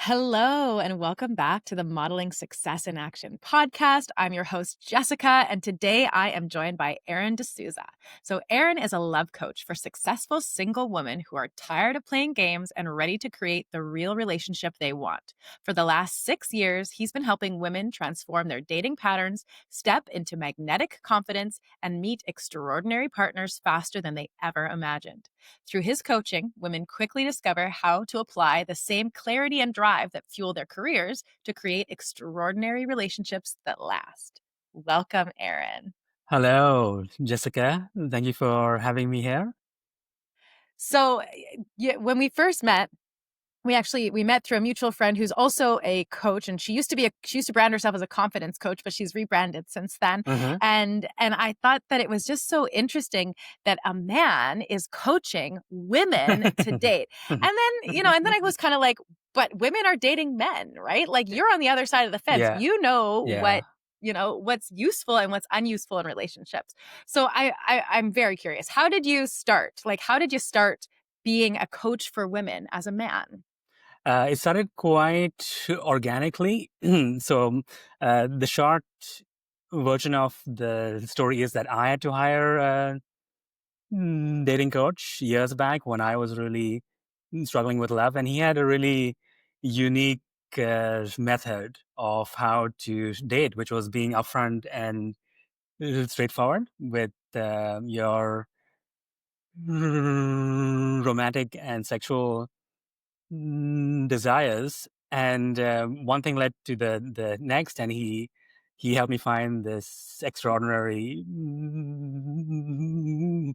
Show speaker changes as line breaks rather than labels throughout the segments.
Hello, and welcome back to the Modeling Success in Action podcast. I'm your host, Jessica, and today I am joined by Erin D'Souza. So, Erin is a love coach for successful single women who are tired of playing games and ready to create the real relationship they want. For the last 6 years, he's been helping women transform their dating patterns, step into magnetic confidence, and meet extraordinary partners faster than they ever imagined. Through his coaching, women quickly discover how to apply the same clarity and drive that fuel their careers to create extraordinary relationships that last. Welcome, Erin.
Hello, Jessica. Thank you for having me here.
So, when we first met, we met through a mutual friend who's also a coach, and she used to brand herself as a confidence coach, but she's rebranded since then.
hmm
And I thought that it was just so interesting that a man is coaching women to date. And then I was kind of like, but women are dating men, right? Like, you're on the other side of the fence.
Yeah,
You know
yeah.
what's useful and what's unuseful in relationships. So I'm very curious. How did you start? Like, how did you start being a coach for women as a man?
It started quite organically. The short version of the story is that I had to hire a dating coach years back when I was really struggling with love, and he had a really unique method of how to date, which was being upfront and straightforward with your romantic and sexual desires. And one thing led to the next, and he helped me find this extraordinary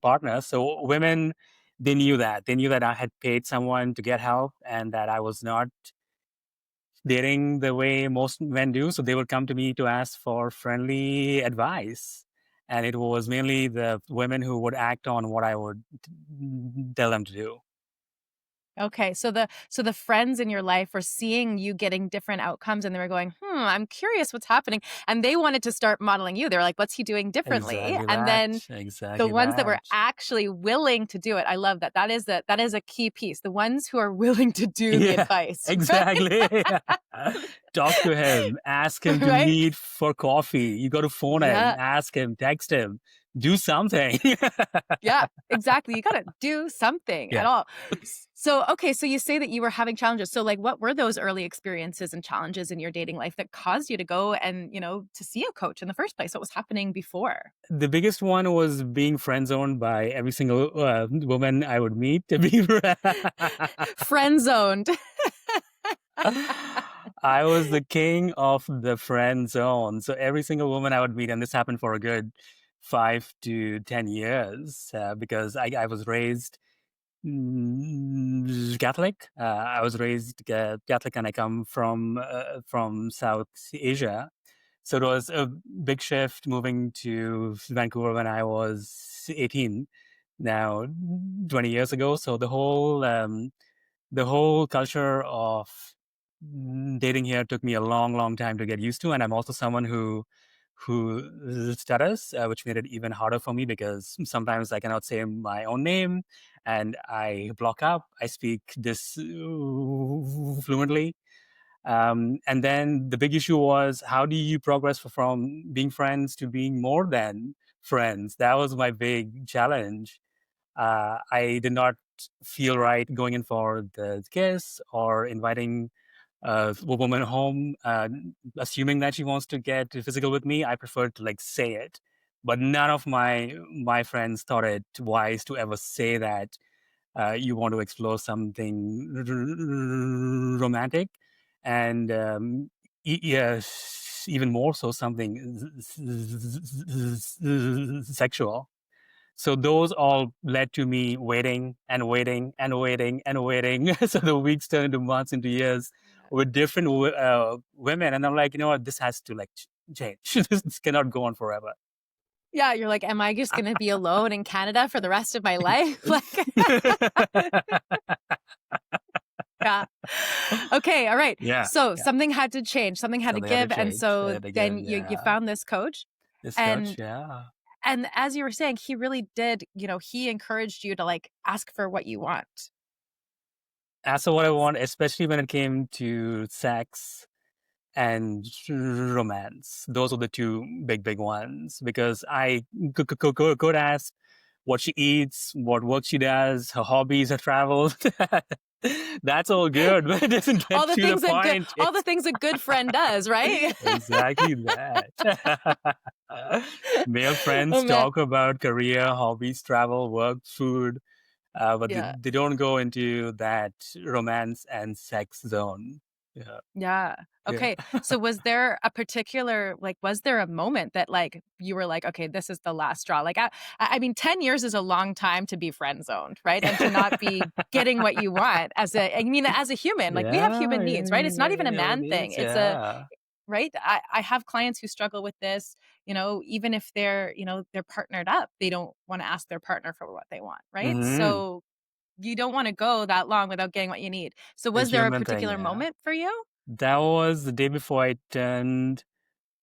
partner. So women, they knew that I had paid someone to get help, and that I was not dating the way most men do. So they would come to me to ask for friendly advice. And it was mainly the women who would act on what I would tell them to do.
Okay, so the friends in your life were seeing you getting different outcomes, and they were going, I'm curious what's happening. And they wanted to start modeling you. They were like, what's he doing differently?
Exactly
And
that.
then the
Exactly
ones that were
that.
actually willing to do it, I love that. That is a key piece. The ones who are willing to do the
Yeah,
advice,
exactly. Talk to him, ask him to
right?
meet for coffee. You got to phone him,
Yeah.
ask him, text him, do something.
Yeah, exactly. You gotta do something at
Yeah.
all. So you say that you were having challenges. So, like, what were those early experiences and challenges in your dating life that caused you to go and, to see a coach in the first place? What was happening before?
The biggest one was being friend zoned by every single woman I would meet. To be
Friend zoned.
I was the king of the friend zone. So every single woman I would meet, and this happened for a good 5 to 10 years, because I was raised Catholic. I was raised Catholic, and I come from South Asia. So it was a big shift moving to Vancouver when I was 18. Now, 20 years ago. So the whole culture of dating here took me a long, long time to get used to, and I'm also someone who stutters, which made it even harder for me because sometimes I cannot say my own name, and I block up. I speak this fluently, and then the big issue was, how do you progress from being friends to being more than friends? That was my big challenge. I did not feel right going in for the kiss or inviting a woman home, assuming that she wants to get physical with me. I prefer to like say it, but none of my friends thought it wise to ever say that you want to explore something romantic, and yes, even more so something sexual. So those all led to me waiting and waiting and waiting and waiting. So the weeks turned into months, into years, with different women, and I'm like, you know what, this has to like change. This cannot go on forever.
Yeah, you're like, am I just gonna be alone in Canada for the rest of my life? Like, yeah. Okay, all right.
Yeah,
So
yeah.
something had to change, something had to
Something had to
give, and
change.
so
And
then
again,
you
yeah,
found this coach,
this coach,
and
yeah.
and as you were saying, he really did, he encouraged you to, like, ask for what you want.
asked for what I want, especially when it came to sex and romance. Those are the two big ones because I could ask what she eats, what work she does, her hobbies, her travels. That's all good, but it doesn't get to the point.
All the things a good friend does, right?
Exactly that. Male friends
Oh man.
talk about career, hobbies, travel, work, food, but
Yeah.
they don't go into that romance and sex zone. Yeah.
Yeah.
Yeah.
Okay. So was there a moment that like you were like, okay, this is the last straw? Like I mean, 10 years is a long time to be friend zoned, right? And to not be getting what you want as a human, like we have
Yeah,
human needs, right? It's not even a
human
man thing.
needs,
It's a
yeah.
right. I have clients who struggle with this, even if they're partnered up, they don't want to ask their partner for what they want, right?
Mhm.
So you don't want to go that long without getting what you need. So
A
was there a
human thing,
particular
yeah.
moment for you?
That was the day before I turned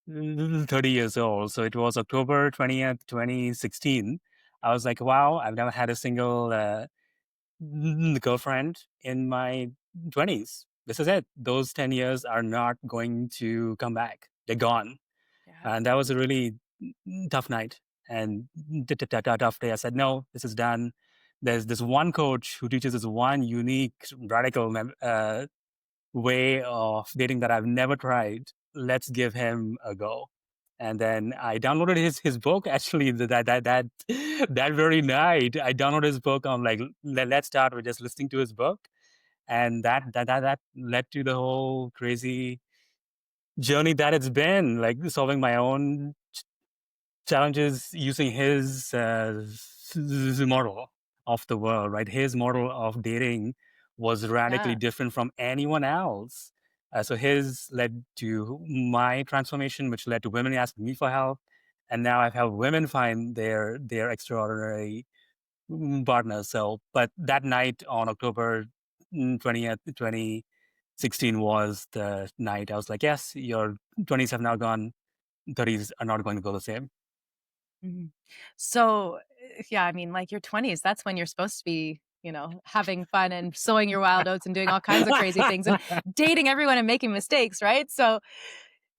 30 years old. So it was October 20th, 2016. I was like, wow, I've never had a single girlfriend in my 20s. This is it. Those 10 years are not going to come back. They're gone.
Yeah.
And that was a really tough night and tough day. I said, no, this is done. There's this one coach who teaches this one unique, radical way of dating that I've never tried. Let's give him a go. And then I downloaded his book. Actually, that very night, I downloaded his book. I'm like, let's start with just listening to his book, and that led to the whole crazy journey that it's been, like solving my own challenges using his model of the world, right? His model of dating was radically
Yeah.
different from anyone else. So his led to my transformation, which led to women asking me for help, and now I've helped women find their extraordinary partners. So, but that night on October 20th, 2016 was the night I was like, yes, your 20s have now gone, 30s are not going to go the same.
Mhm. So, yeah, I mean, like your 20s, that's when you're supposed to be, having fun and sowing your wild oats and doing all kinds of crazy things and dating everyone and making mistakes, right? So,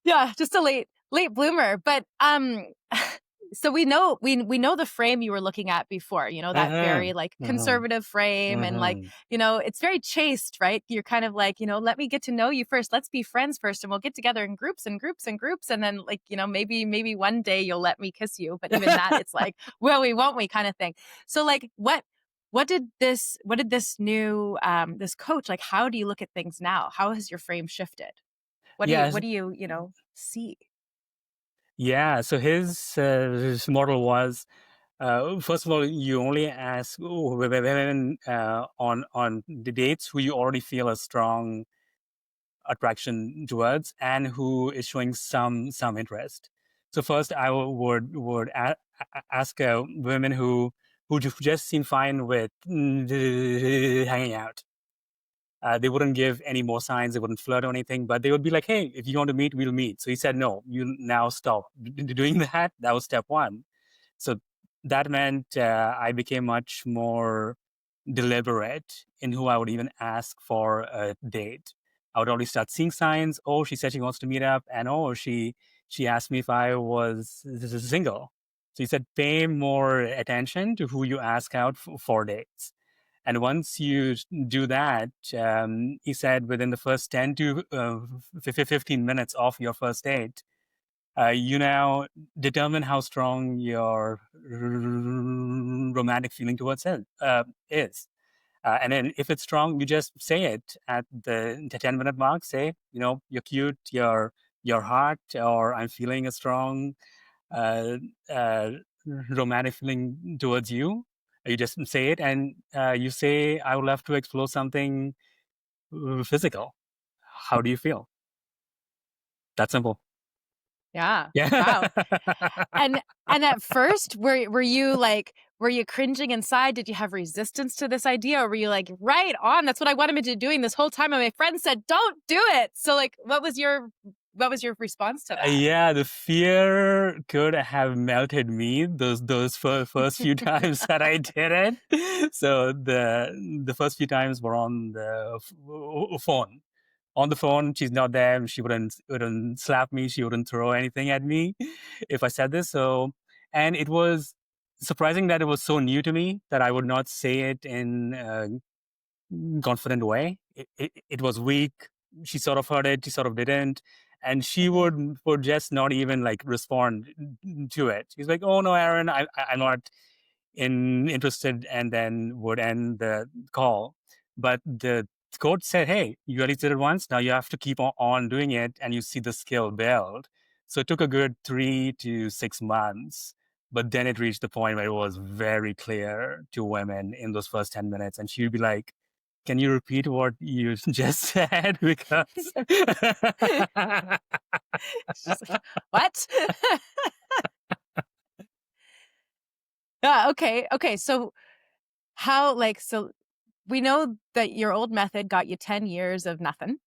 yeah, just a late bloomer. But so we know the frame you were looking at before, that very
Mhm,
like
mhm,
conservative frame and like,
mhm.
it's very chaste, right? You're kind of like, let me get to know you first. Let's be friends first and we'll get together in groups and groups and groups and then like, maybe one day you'll let me kiss you, but even that it's like, well, we won't we kind of thing. So like what did this new this coach like how do you look at things now? How has your frame shifted? What do you
Yes,
what do you, see?
yeah. So his model was, first of all, you only ask women on the dates who you already feel a strong attraction towards and who is showing some interest. So first, I would ask women who just seem fine with hanging out. They wouldn't give any more signs. They wouldn't flirt or anything, but they would be like, "Hey, if you want to meet, we'll meet." So he said, "No, you now stop doing that." That was step one. So that meant I became much more deliberate in who I would even ask for a date. I would already start seeing signs. Oh, she said she wants to meet up, and oh, she asked me if I was single. So he said, pay more attention to who you ask out for dates. And once you do that, he said within the first 10 to 15 minutes of your first date, you now determine how strong your romantic feeling towards it is. And then if it's strong, you just say it at the 10-minute mark. Say, you're cute, you're hot, or I'm feeling a strong uh, uh, romantic feeling towards you. You just say it, and you say, "I would love to explore something physical. How do you feel?" That simple.
Yeah. Wow.
Yeah.
And at first, were you cringing inside? Did you have resistance to this idea? Or were you like, right on, that's what I wanted to be doing this whole time? And my friend said, don't do it. So like, what was your what was your response to that?
Yeah, the fear could have melted me those first few times that I did it. So the first few times were on the phone. On the phone, she's not there. She wouldn't slap me. She wouldn't throw anything at me if I said this. So, and it was surprising that it was so new to me that I would not say it in confident way. It was weak. She sort of heard it. She sort of didn't, and she
Mhm.
would just not even like respond to it. She's like, "Oh no, Aaron, I'm not interested," and then would end the call. But the coach said, "Hey, you already did it once. Now you have to keep on doing it, and you see the skill build." So it took a good 3 to 6 months. But then it reached the point where it was very clear to women in those first 10 minutes. And she'd be like, can you repeat what you just said? Because
She's like, "What?" Yeah, okay, okay, so how like, so we know that your old method got you 10 years of nothing.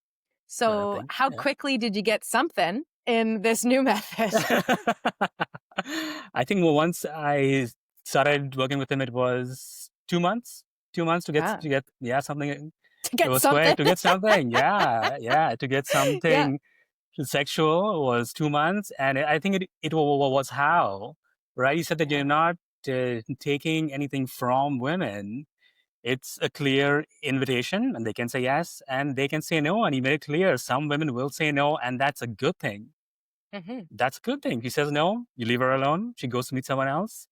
So
nothing.
how
Yeah.
quickly did you get something in this new method?
I think once I started working with him, it was 2 months. 2 months to get
Yeah,
yeah, something.
to
It
get
was
something.
quick to get something. Yeah, yeah, to get
Yeah.
something sexual was 2 months, and I think it was how, right? You said that you're
Yeah.
not taking anything from women. It's a clear invitation, and they can say yes, and they can say no, and he made it clear. Some women will say no, and that's a good thing.
Mhm.
That's a good thing. He says no, you leave her alone. She goes to meet someone else.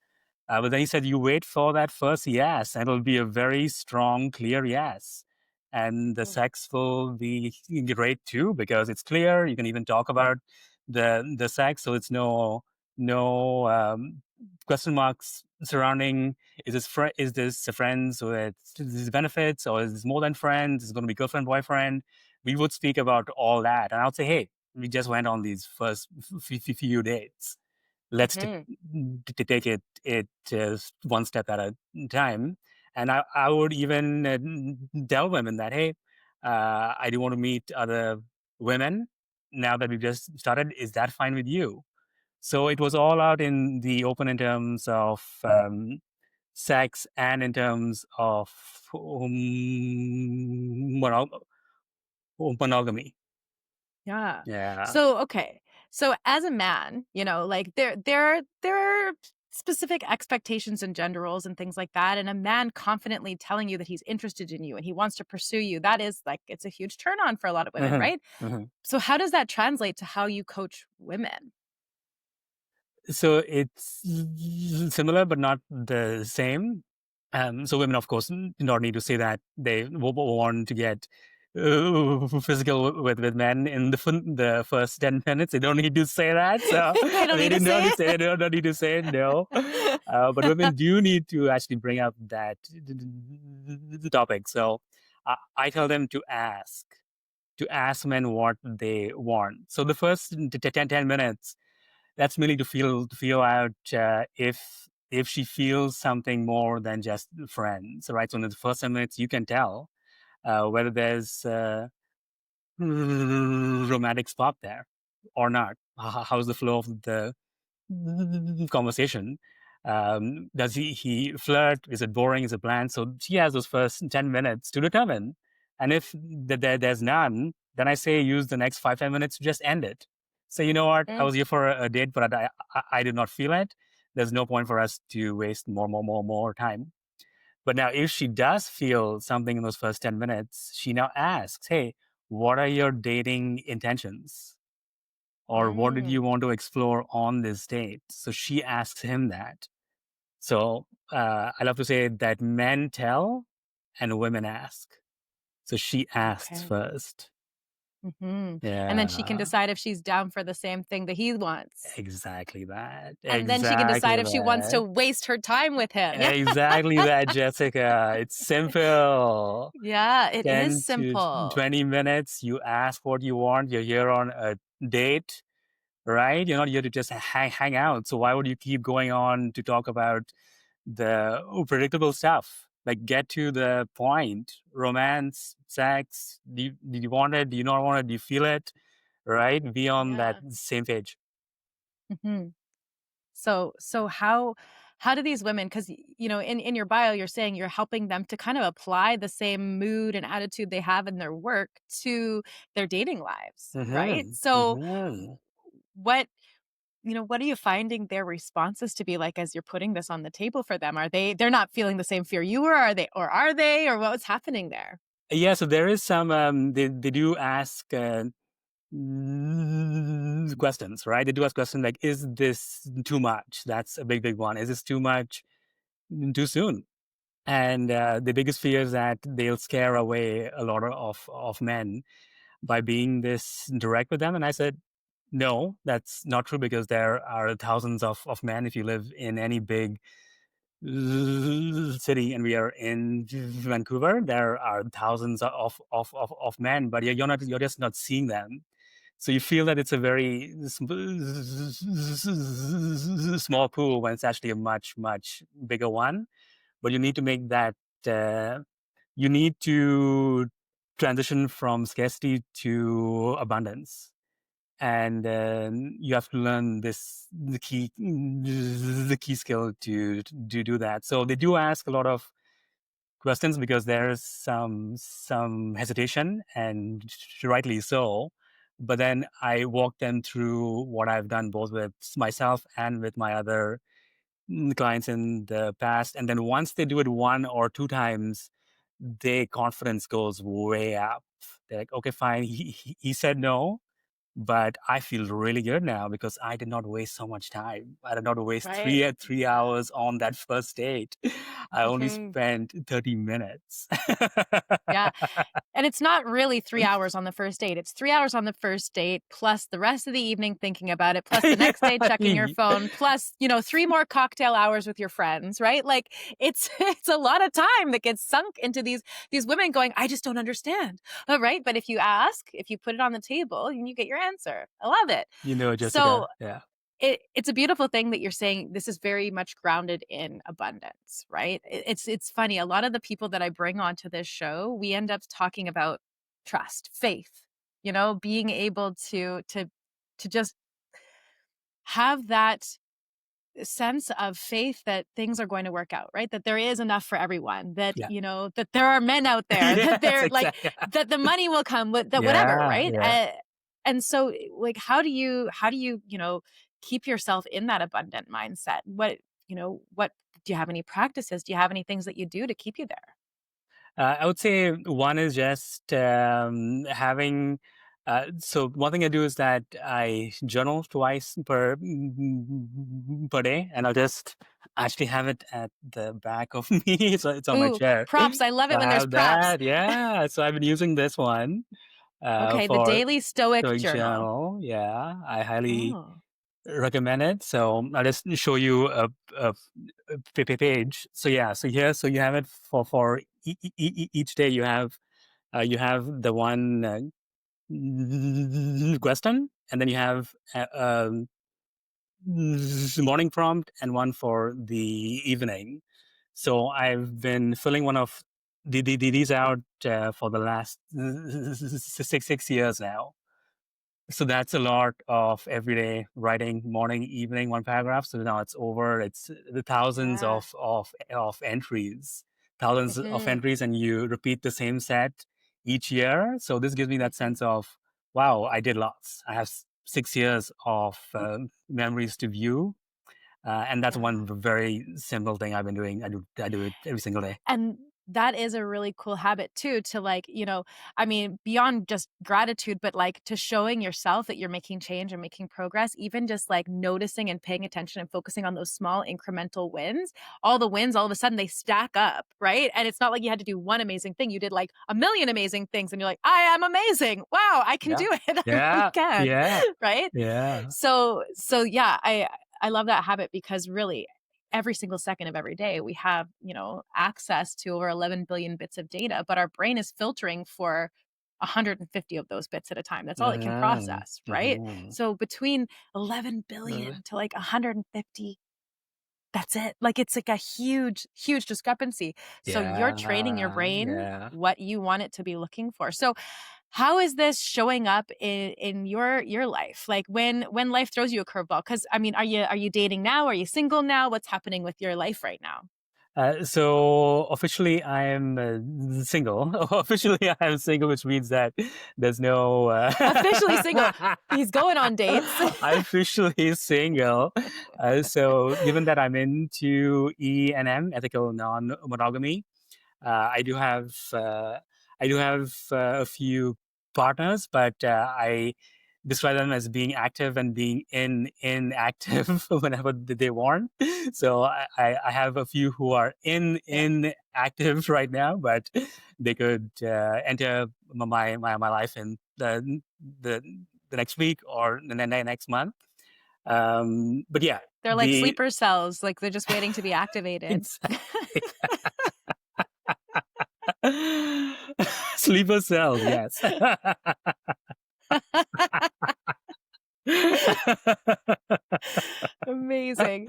But then he said, you wait for that first yes, and it'll be a very strong, clear yes. And the
Mm.
sex will be great too, because it's clear. You can even talk about the sex. So it's no question marks surrounding, is this a friend? So it's this benefits, or is this more than friends? Is it going to be girlfriend, boyfriend? We would speak about all that. And I would say, hey, we just went on these first few dates. Let's
Mhm.
take it one step at a time. And I would even tell women that, hey, I do want to meet other women now that we've just started. Is that fine with you? So it was all out in the open in terms of sex and in terms of monogamy.
Yeah.
Yeah.
So, okay. So as a man, like there are specific expectations and gender roles and things like that. And a man confidently telling you that he's interested in you and he wants to pursue you, that is like it's a huge turn on for a lot of women,
Mhm,
right?
mhm.
So how does that translate to how you coach women?
So it's similar, but not the same. So women, of course, do not need to say that they want to get physical with men in the first 10 minutes. They don't need to say that. So
They don't
they
need to
didn't know
say
to say it. They don't need to say it. No, but women do need to actually bring up that topic. So I tell them to ask men what they want. So the first 10 minutes, that's merely to feel out if she feels something more than just friends, right? So in the first 10 minutes, you can tell whether there's romantic spark there or not. How's the flow of the conversation? Does he flirt? Is it boring? Is it bland? So she has those first 10 minutes to determine, and if there's none, then I say use the next 5-10 minutes to just end it. So you know what? I
Mm,
was here for a date, but I did not feel it. There's no point for us to waste more time. But now, if she does feel something in those first 10 minutes, she now asks, "Hey, what are your dating intentions?" Or what did
mm.
you want to explore on this date? So she asks him that. So I love to say that men tell and women ask. So she asks
Okay.
first.
Mhm. And then she can
Yeah,
decide if she's down for the same thing that he wants.
exactly that.
And then she can
Exactly
decide if she wants to
that.
waste her time with him. Yeah.
Exactly that, Jessica. It's simple.
Yeah, it is
10 to
simple.
20 minutes. You ask what you want. You're here on a date, right? You're not here to just hang out. So why would you keep going on to talk about the predictable stuff? Like get to the point. Romance, sex. Do you want it? Do you not want it? Do you feel it? right? Be on that
Yeah.
same page.
Mhm. So how do these women, because in your bio you're saying you're helping them to kind of apply the same mood and attitude they have in their work to their dating lives, right?
Mm-hmm.
So
Mm-hmm.
what what are you finding their responses to be like as you're putting this on the table for them? Are they're not feeling the same fear you were? Are they, or what's happening there?
Yeah, so there is some, they do ask questions, right? They do ask questions like, is this too much? That's a big, big one. Is this too much too soon? And the biggest fear is that they'll scare away a lot of men by being this direct with them. And I said, no, that's not true, because there are thousands of men. If you live in any big city, and we are in Vancouver, there are thousands of men, but you're just not seeing them. So you feel that it's a very small pool when it's actually a much, much bigger one. But you need to make that, uh, you need to transition from scarcity to abundance. And you have to learn the key skill to do that. So they do ask a lot of questions, because there's some hesitation, and rightly so. But then I walk them through what I've done, both with myself and with my other clients in the past. And then once they do it one or two times, their confidence goes way up. They're like, okay, fine. He said no, but I feel really good now, because I did not waste so much time. I did not waste
Right.
3 hours on that first date. I only
Mhm.
spent 30 minutes.
Yeah. And it's not really 3 hours on the first date. It's 3 hours on the first date, plus the rest of the evening thinking about it, plus the next day checking your
Yeah.
phone, plus, 3 more cocktail hours with your friends, right? Like, it's it's a lot of time that gets sunk into these women going, "I just don't understand." Right? But if you ask, if you put it on the table, and you get your answer. I love it. So
Jessica. Yeah.
it's a beautiful thing that you're saying this is very much grounded in abundance, right? It's funny. A lot of the people that I bring onto this show, we end up talking about trust, faith, being able to just have that sense of faith that things are going to work out, right? That there is enough for everyone, that,
Yeah.
that there are men out there, that
Yes,
they're like,
exactly.
that the money will come with that, whatever,
Yeah.
right?
Yeah.
And so like, how do you, keep yourself in that abundant mindset? What do you have any practices? Do you have any things that you do to keep you there?
I would say one is just having. So one thing I do is that I journal twice per day, and I'll just actually have it at the back of me. So it's on my
Ooh,
chair.
props. I love
So
it
I
when there's
have
props.
that. Yeah. So I've been using this one
Okay, the
for
Daily Stoic
Stoic
Journal.
Journal. Yeah, I highly
Oh,
recommend it. So I'll just show you a page. So yeah, so you have it for each day. You have the one question, and then you have morning prompt, and one for the evening. So I've been filling one of these out for the last 6 years now. So that's a lot of everyday writing, morning, evening, one paragraph. So now it's over. It's the thousands
yeah.
of entries, thousands of
Hmm.
entries, and you repeat the same set each year. So this gives me that sense of, wow, I did lots. I have 6 years of memories to view, and that's
Yeah.
one very simple thing I've been doing. I do it every single day.
And that is a really cool habit too, to like, I mean, beyond just gratitude, but like to showing yourself that you're making change and making progress, even just like noticing and paying attention and focusing on those small incremental wins. All the wins, all of a sudden they stack up, right? And it's not like you had to do one amazing thing. You did like a million amazing things and you're like, I am amazing. Wow, I can
Yeah,
do it. I really
yeah,
can.
yeah,
Right?
yeah.
So yeah, I love that habit because really every single second of every day we have, access to over 11 billion bits of data, but our brain is filtering for 150 of those bits at a time. That's all it can
Hmm.
process, right?
Hmm.
So between 11 billion to like 150, that's it. Like it's like a huge discrepancy. So you're training your
Yeah,
brain
yeah.
what you want it to be looking for. So how is this showing up in your life? Like when life throws you a curveball? Because I mean, are you dating now? Are you single now? What's happening with your life right now?
So officially, I am single. Officially, I am single, which means that there's no.
Officially single. He's going on dates.
I'm officially single. So given that I'm into ENM, ethical non-monogamy, I do have a few partners, but I describe them as being active and being inactive whenever they want. So I have a few who are in active right now, but they could enter my life in the next week or the next month. But yeah,
They're like sleeper cells, like they're just waiting to be activated.
exactly. Sleeper cells, yes.
Amazing.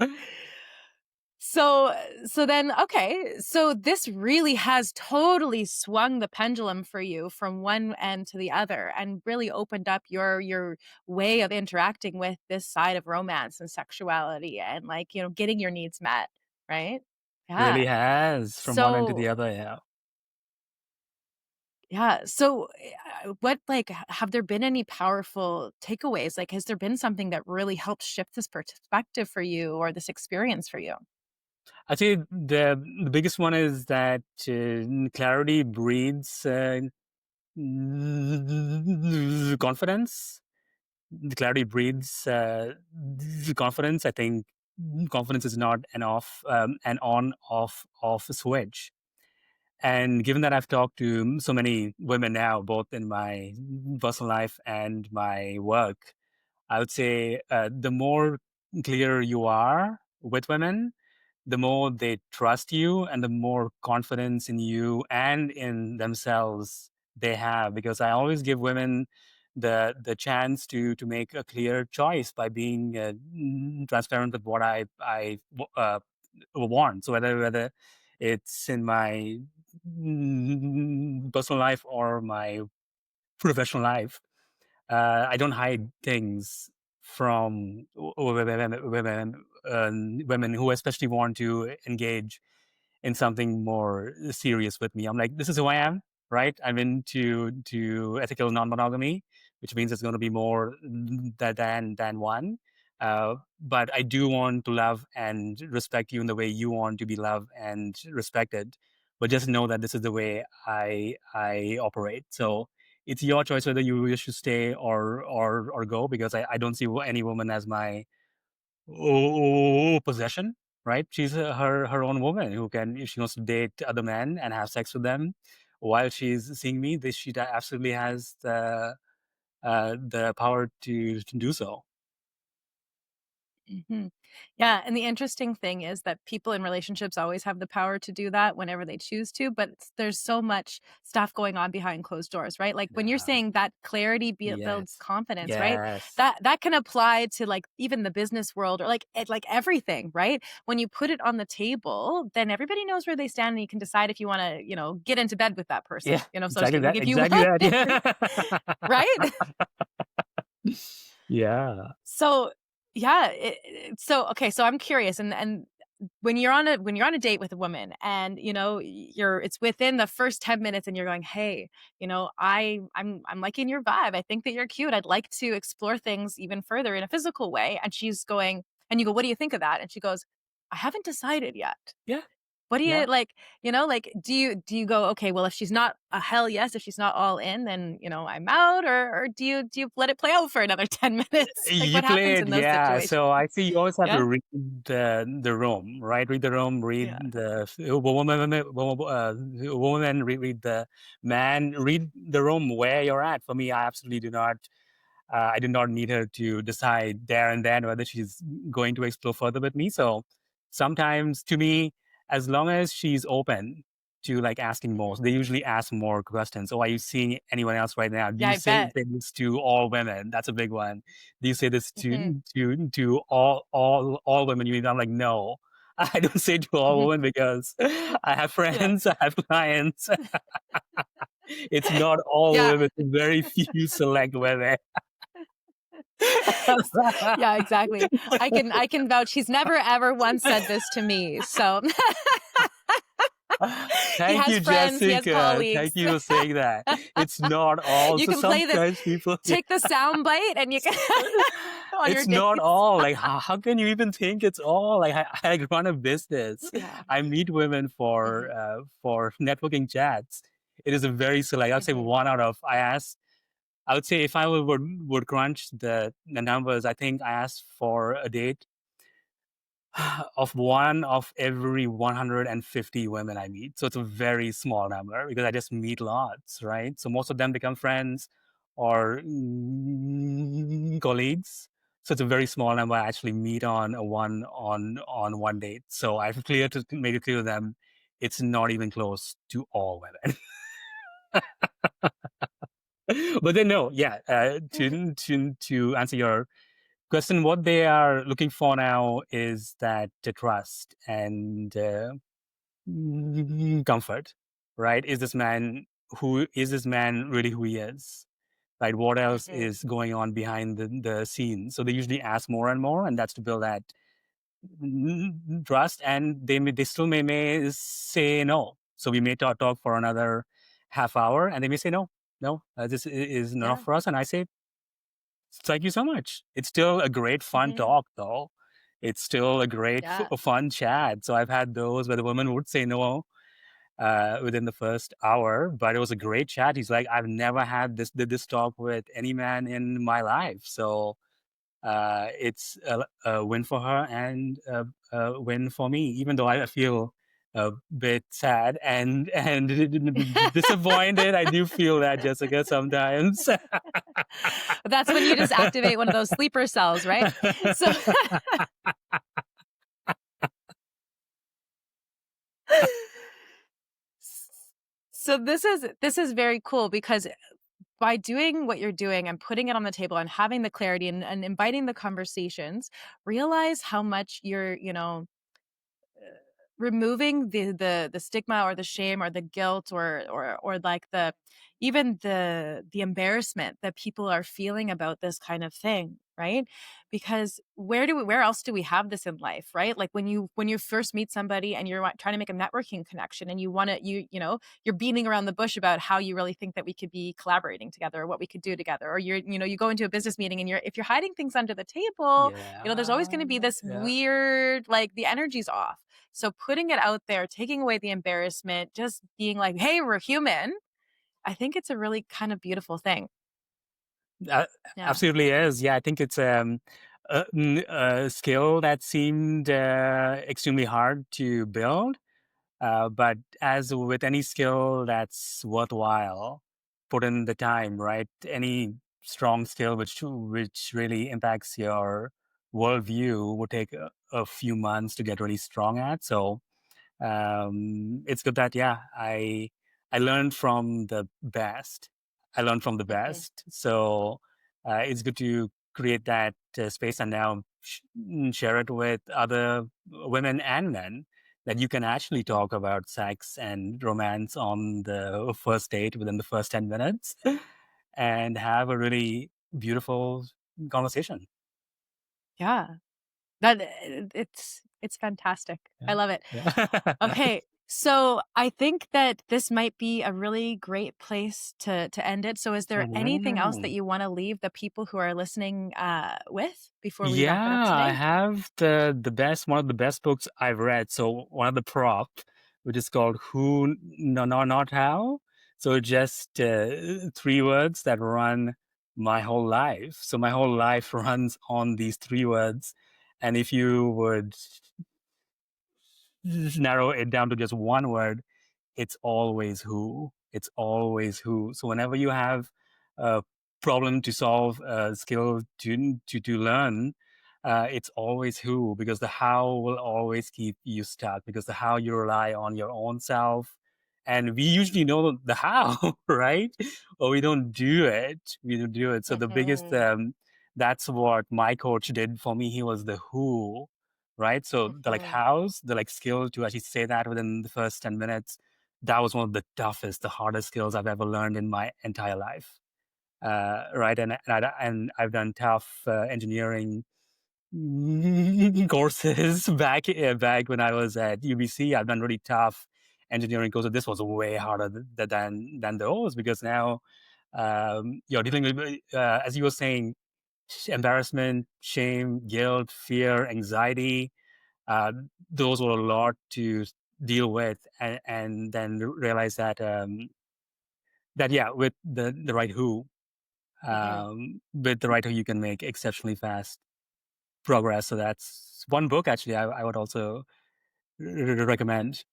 So then, okay, so this really has totally swung the pendulum for you from one end to the other and really opened up your way of interacting with this side of romance and sexuality and, like, you know, getting your needs met, right?
Really
Yeah.
has from one end to the
So
other, yeah.
yeah. So, what, like, have there been any powerful takeaways? Like, has there been something that really helped shift this perspective for you or this experience for you?
I think the biggest one is that clarity breeds confidence. The clarity breeds confidence. I think confidence is not an on off switch. And given that I've talked to so many women now, both in my personal life and my work, I would say the more clear you are with women, the more they trust you and the more confidence in you and in themselves they have. Because I always give women the chance to make a clear choice by being transparent with what I want. So whether it's in my personal life or my professional life, I don't hide things from women who especially want to engage in something more serious with me. I'm like, this is who I am, right? I'm into ethical non-monogamy, which means it's going to be more than one. But I do want to love and respect you in the way you want to be loved and respected. But just know that this is the way I operate. So it's your choice whether you wish to stay or go, because I don't see any woman as my possession, right? She's her own woman who can, if she wants to date other men and have sex with them while she's seeing me, this she absolutely has the power to do so.
Mhm. Yeah, and the interesting thing is that people in relationships always have the power to do that whenever they choose to, but there's so much stuff going on behind closed doors, right? Like when you're
Yeah.
saying that clarity builds
Yes.
confidence, right?
Yes.
That can apply to, like, even the business world or like everything, right? When you put it on the table, then everybody knows where they stand and you can decide if you want to, you know, get into bed with that person,
Yeah.
you know, so to
Exactly
speak. Like
that.
if you
Exactly
want,
that. Yeah.
right?
Yeah.
So, yeah, so okay, so I'm curious and when you're on a date with a woman and you know it's within the first 10 minutes and you're going, hey, you know, I'm liking your vibe, I think that you're cute, I'd like to explore things even further in a physical way, and she's going, and you go, what do you think of that? And she goes, I haven't decided yet.
Yeah.
What do
Yeah.
you like, you know, like, do you go, okay, well, if she's not a hell yes, if she's not all in, then, you know, I'm out, or do you let it play out for another 10 minutes? Like
You
what happens
played,
in those
yeah.
situations?
So I see you always have to
Yeah?
read the room, right? Read the room, read
Yeah.
the woman, read the man, read the room where you're at. For me, I absolutely do not. I did not need her to decide there and then whether she's going to explore further with me. So sometimes, to me, as long as she's open to like asking more,
Mhm.
so they usually ask more questions. So, are you seeing anyone else right now? Do
Yeah,
you
I
say
bet.
this to all women? That's a big one. Do you say this
Mhm.
to all women? I'm like, no. I don't say to all
Mhm.
women because I have
Yeah.
friends, I have clients. It's not all
Yeah.
women, very few select women.
Yeah, exactly. I can vouch he's never ever once said this to me. So he
Thank
has
you,
friends, he has
Jessica. Thank
colleagues.
you for saying that. It's not all.
You
So
can play the
sometimes people, yeah.
take the sound bite and you can on your
It's not
dates.
all. Like, how can you even think it's all? Like, I run a business.
Yeah.
I meet women
Mhm,
for networking chats. It is a very select. I'd say
mhm,
one out of. I would say if I would crunch the numbers, I think I asked for a date of one of every 150 women I meet. So it's a very small number because I just meet lots, right? So most of them become friends or colleagues. So it's a very small number I actually meet on one date. So I've clear to make it clear to them it's not even close to all women. But then no, yeah. To answer your question, what they are looking for now is that trust and comfort, right? Is this man really who he is? Right? What else
mhm.
is going on behind the scenes? So they usually ask more and more, and that's to build that trust. And they still may say no. So we may talk for another half hour, and they may say no, no, this is not enough
Yeah.
for us. And I say thank you so much. It's still a great fun
Mhm.
talk, though. It's still a great
Yeah.
fun chat. So I've had those where the woman would say no within the first hour, but it was a great chat. He's like, I've never had this talk with any man in my life. So it's a win for her and a win for me, even though I feel a bit sad and disappointed. I do feel that, Jessica, sometimes.
That's when you just activate one of those sleeper cells, right? So so this is very cool because by doing what you're doing and putting it on the table and having the clarity and inviting the conversations, realize how much you're, removing the stigma or the shame or the guilt or like the even the embarrassment that people are feeling about this kind of thing, right? Because where else do we have this in life, right? Like when you first meet somebody and you're trying to make a networking connection and you want to you're beating around the bush about how you really think that we could be collaborating together or what we could do together, or you go into a business meeting and if you're hiding things under the table, there's always going
Yeah,
to be this
yeah.
weird, like, the energy's off. So putting it out there, taking away the embarrassment, just being like, "Hey, we're human." I think it's a really kind of beautiful thing.
Uh,
Yeah.
Absolutely is. Yeah, I think it's a skill that seemed extremely hard to build. But as with any skill that's worthwhile, put in the time, right? Any strong skill which really impacts your worldview will take a few months to get really strong at. So it's good that yeah, I learned from the best. I learned from the
Mhm,
best. So it's good to create that space and now share it with other women and men that you can actually
mhm.
talk about sex and romance on the first date within the first 10 minutes and have a really beautiful conversation.
Yeah. It's fantastic. I
Yeah.
love it.
Yeah.
Okay, so I think that this might be a really great place to end it. So is there anything else that
Right.
you wanna leave the people who are listening, with before we wrap it up
Yeah, I
today?
have the best one of the best books I've read. So one of the prop, which is called Who No No Not How. So just three words that run my whole life. So my whole life runs on these three words. And if you would narrow it down to just one word, it's always who. It's always who. So whenever you have a problem to solve, a skill to learn, it's always who, because the how will always keep you stuck, because the how you rely on your own self. And we usually know the how, right? But we don't do it. We don't do it. So the biggest,
Mhm,
that's what my coach did for me. He was the who, right? So the like
mhm.
hows, the like skill to actually say that within the first 10 minutes that was one of the toughest, the hardest skills I've ever learned in my entire life. Right, and I've done tough engineering courses back when I was at UBC. I've done really tough engineering courses. This was way harder than those because now you're dealing with, as you were saying, embarrassment, shame, guilt, fear, anxiety. Uh, those were a lot to deal with, and then realize that yeah, with the right who,
Hmm.
with the right who, you can make exceptionally fast progress. So that's one book actually I would also recommend.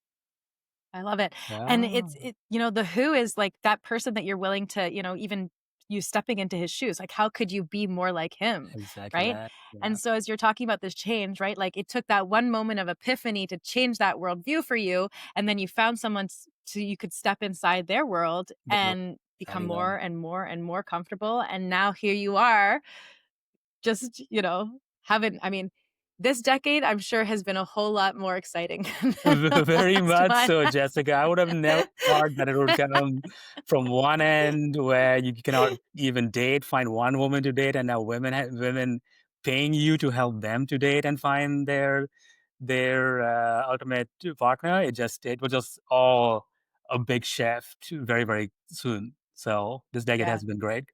I love it. And
Yeah,
it, the who is like that person that you're willing to, even you stepping into his shoes. Like, how could you be more like him?
exactly
Right.
that. Yeah,
And so, as you're talking about this change, right, like it took that one moment of epiphany to change that worldview for you. And then you found someone so you could step inside their world
they know
and become
exactly right.
more and more and more comfortable. And now here you are, just, haven't, I mean, this decade, I'm sure, has been a whole lot more exciting than the
Very
last
much
one.
so, Jessica. I would have never thought that it would come from one end where you cannot even date, find one woman to date, and now women paying you to help them to date and find their ultimate partner. It was just all a big shift very, very soon. So this decade
Yeah.
has been great.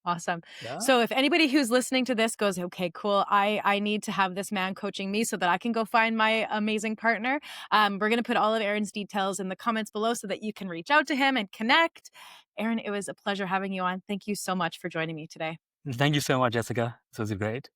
Awesome.
Yeah,
So if anybody who's listening to this goes, okay, cool, I need to have this man coaching me so that I can go find my amazing partner. We're gonna put all of Aaron's details in the comments below so that you can reach out to him and connect. Aaron, it was a pleasure having you on. Thank you so much for joining me today.
thank you so much, Jessica. This was great.